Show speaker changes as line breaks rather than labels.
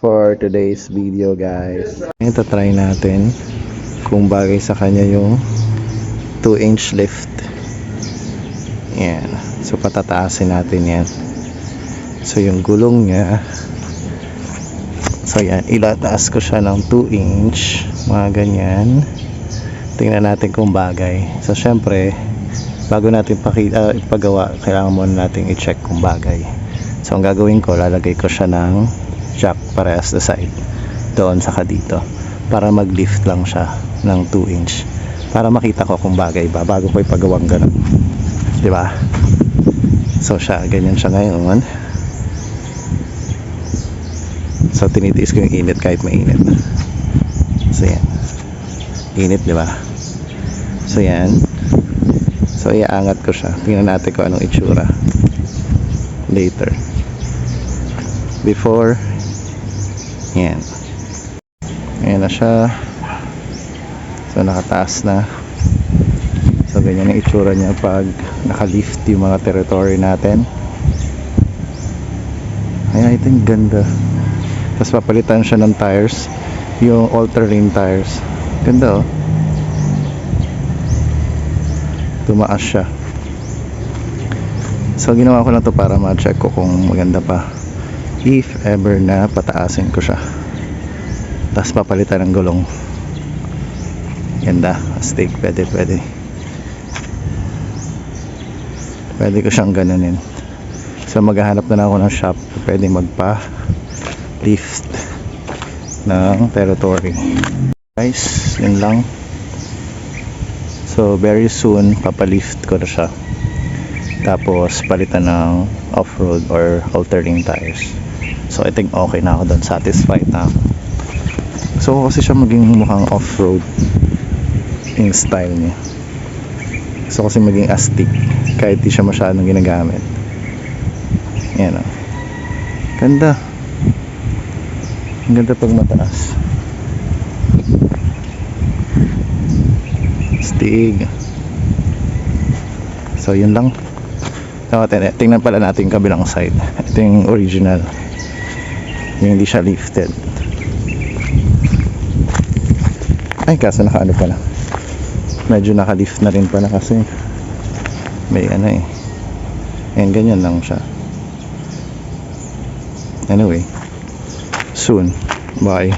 for today's video, guys. Ito, try natin kung bagay sa kanya yung 2-inch lift. Yan. So patataasin natin yan. So yung gulong niya, so yan, ilataas ko siya ng 2-inch, mga ganyan. Tingnan natin kung bagay. So syempre, bago natin ipagawa, kailangan muna natin i-check kung bagay. So ang gagawin ko, lalagay ko siya ng jack parehas na side doon saka dito para mag-lift lang siya ng 2-inch para makita ko kung bagay ba bago ko ipagawang ganun, di ba? So siya, ganyan siya ngayon. So tinitiis ko yung init kahit mainit. So yan, init, di ba? So yan, so iaangat ko siya. Tingnan natin kung anong itsura later. Before, yan, ayan na siya. So nakataas na. So ganyan ang itsura niya pag nakalift yung mga territory natin. Ayan, ito yung ganda. Tapos papalitan siya ng tires, yung all-terrain tires. Ganda, oh. Tumaas siya. So ginawa ko na to para ma-check ko kung maganda pa, if ever na pataasin ko siya. Tapos papalitan ng gulong. Ganda, astig, pwede ko siyang ganunin. So maghahanap na lang ako ng shop pwede magpa lift ng territory, guys. Yun lang. So very soon papalift ko na siya, tapos palitan ng off-road or all-terrain tires. So I think okay na ako doon, satisfied na ako. So kasi siya maging mukhang off-road yung style niya. So kasi maging astig kahit di siya masyadong ginagamit. Yan, oh. Ganda. Ang ganda pag mataas. Astig. So yun lang. Tingnan pala natin yung kabilang side. Ito yung original, yung hindi siya lifted. Ay, kaso nakaano pala, medyo naka-lift na rin pala kasi may ano eh. Ayan, ganyan lang siya. Anyway, soon. Bye.